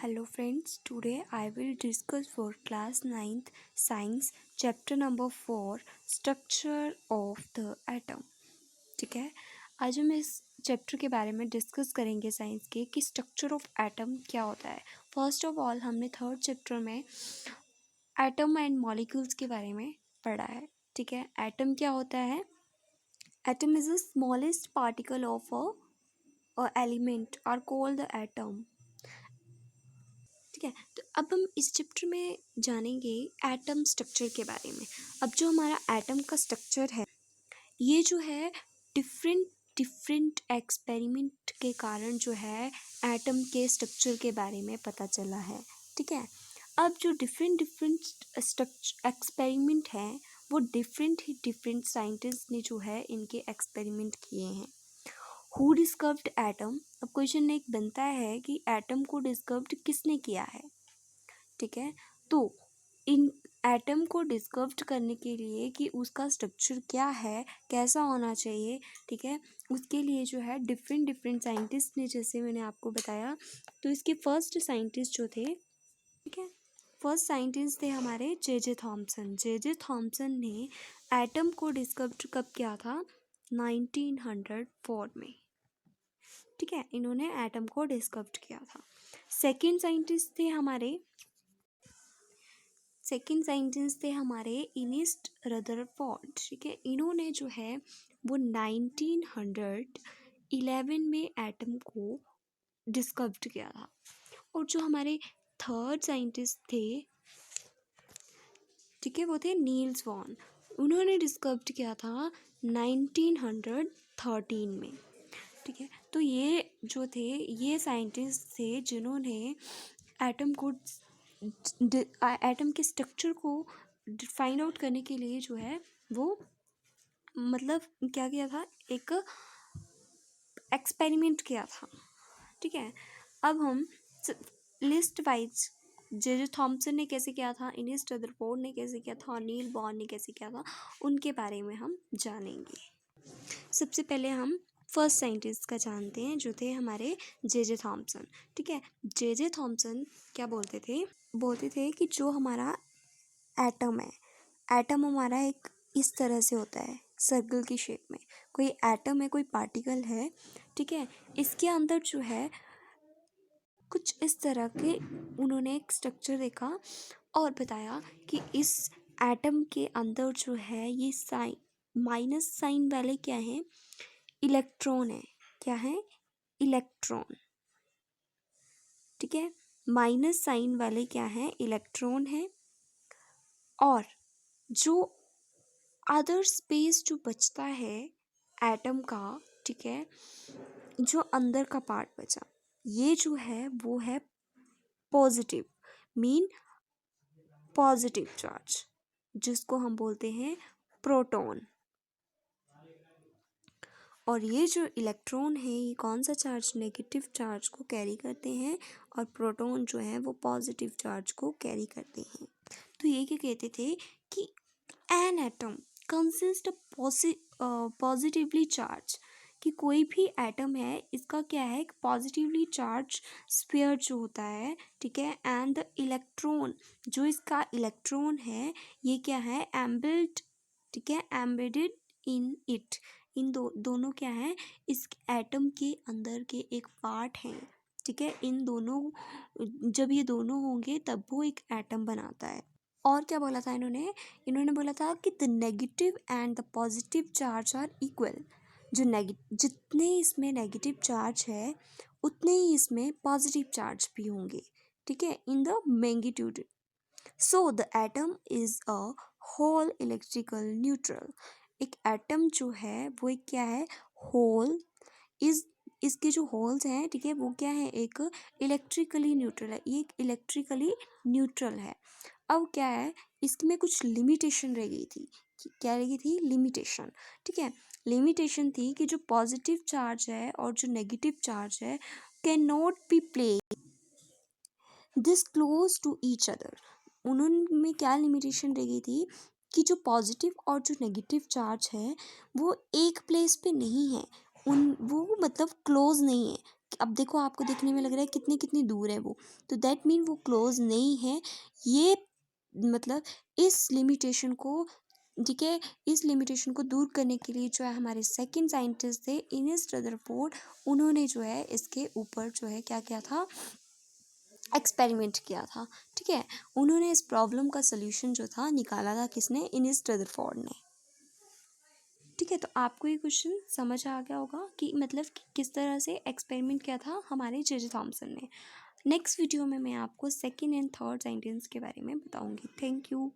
Hello friends, today I will discuss for class 9th science chapter number 4 structure of the atom। ठीक है, आज हम इस chapter के बारे में डिस्कस करेंगे साइंस के कि स्ट्रक्चर ऑफ एटम क्या होता है। फर्स्ट ऑफ ऑल हमने थर्ड चैप्टर में एटम एंड मॉलिक्यूल्स के बारे में पढ़ा है। ठीक है, एटम क्या होता है? Atom is the smallest particle of a element are called the atom. ठीक है, तो अब हम इस चैप्टर में जानेंगे एटम स्ट्रक्चर के बारे में। अब जो हमारा एटम का स्ट्रक्चर है, ये जो है डिफरेंट डिफरेंट एक्सपेरिमेंट के कारण जो है एटम के स्ट्रक्चर के बारे में पता चला है। ठीक है, अब जो डिफरेंट डिफरेंट स्ट्रक्चर एक्सपेरिमेंट हैं वो डिफरेंट साइंटिस्ट ने जो है इनके एक्सपेरिमेंट किए हैं। Who discovered atom? अब क्वेश्चन एक बनता है कि एटम को डिस्कवर्ड किसने किया है। ठीक है, तो इन एटम को डिस्कवर्ड करने के लिए कि उसका स्ट्रक्चर क्या है, कैसा होना चाहिए, ठीक है, उसके लिए जो है डिफरेंट डिफरेंट साइंटिस्ट ने, जैसे मैंने आपको बताया, तो इसके फर्स्ट साइंटिस्ट जो थे, ठीक है, फर्स्ट साइंटिस्ट थे हमारे जे थॉमसन। जे थॉमसन ने एटम को डिस्कवर्ड कब किया था? 1904 में। ठीक है, इन्होंने एटम को डिस्कवर्ड किया था। सेकेंड साइंटिस्ट थे हमारे इनिस्ट रदरफोर्ड। ठीक है, इन्होंने जो है वो 1911 में एटम को डिस्कवर्ड किया था। और जो हमारे थर्ड साइंटिस्ट थे, ठीक है, वो थे नील्स वॉन। उन्होंने डिस्कवर्ड किया था 1913 में। ठीक है, तो ये जो थे ये साइंटिस्ट थे जिन्होंने एटम के स्ट्रक्चर को फाइंड आउट करने के लिए जो है वो मतलब क्या किया था, एक एक्सपेरिमेंट किया था। ठीक है, अब हम लिस्ट वाइज जे थॉमसन ने कैसे किया था, इनिस रदरफोर्ड ने कैसे किया था और नील बॉर्न ने कैसे किया था, उनके बारे में हम जानेंगे। सबसे पहले हम फर्स्ट साइंटिस्ट का जानते हैं जो थे हमारे जे थॉमसन। ठीक है, जे थॉमसन क्या बोलते थे कि जो हमारा एटम है, एटम हमारा एक इस तरह से होता है सर्कल की शेप में। कोई एटम है, कोई पार्टिकल है, ठीक है, इसके अंदर जो है कुछ इस तरह के उन्होंने एक स्ट्रक्चर देखा और बताया कि इस एटम के अंदर जो है ये साइन माइनस साइन वाले क्या हैं, इलेक्ट्रॉन है। क्या है? इलेक्ट्रॉन। ठीक है, माइनस साइन वाले क्या हैं, इलेक्ट्रॉन है। और जो अदर स्पेस जो बचता है एटम का, ठीक है, जो अंदर का पार्ट बचा, ये जो है वो है पॉजिटिव, मीन पॉजिटिव चार्ज, जिसको हम बोलते हैं प्रोटॉन। और ये जो इलेक्ट्रॉन है ये कौन सा चार्ज? नेगेटिव चार्ज को कैरी करते हैं, और प्रोटॉन जो है वो पॉजिटिव चार्ज को कैरी करते हैं। तो ये क्या कहते थे कि an atom consist positively charge, कि कोई भी एटम है इसका क्या है, एक पॉजिटिवली चार्ज स्फीयर जो होता है, ठीक है, एंड द इलेक्ट्रॉन, जो इसका इलेक्ट्रॉन है ये क्या है, एम्बिल्ड, ठीक है, एम्बेडेड इन इट। इन दोनों क्या है, इस एटम के अंदर के एक पार्ट हैं। ठीक है, इन दोनों जब ये दोनों होंगे तब वो एक एटम बनाता है। और क्या बोला था इन्होंने बोला था कि the negative and the positive charge are equal. जितने इसमें नेगेटिव चार्ज है उतने ही इसमें पॉजिटिव चार्ज भी होंगे। ठीक है, in the magnitude. So the atom is a whole electrical neutral. एक एटम जो है वो एक क्या है, होल। इसके जो होल्स हैं, ठीक है, वो क्या है, एक इलेक्ट्रिकली न्यूट्रल है। ये एक इलेक्ट्रिकली न्यूट्रल है। अब क्या है, इसमें कुछ लिमिटेशन रह गई थी। क्या रह गई थी? लिमिटेशन। ठीक है, लिमिटेशन थी कि जो पॉजिटिव चार्ज है और जो नेगेटिव चार्ज है can not be place this close to each other. उन्होंने क्या लिमिटेशन रह गई थी कि जो पॉजिटिव और जो नेगेटिव चार्ज है वो एक प्लेस पे नहीं है, वो मतलब क्लोज नहीं है। अब देखो आपको देखने में लग रहा है कितनी कितनी दूर है वो, तो दैट मीन वो क्लोज नहीं है। ये मतलब इस लिमिटेशन को, ठीक है, इस लिमिटेशन को दूर करने के लिए जो है हमारे सेकंड साइंटिस्ट थे इनिस रदरफोर्ड, उन्होंने जो है इसके ऊपर जो है क्या किया था, एक्सपेरिमेंट किया था। ठीक है, उन्होंने इस प्रॉब्लम का सल्यूशन जो था निकाला था, किसने, इनिस रदरफोर्ड ने। ठीक है, तो आपको ये क्वेश्चन समझ आ गया होगा कि मतलब कि किस तरह से एक्सपेरिमेंट किया था हमारे जे थॉमसन ने। नेक्स्ट वीडियो में मैं आपको सेकंड एंड थर्ड सेंटेंस के बारे में बताऊंगी। Thank you.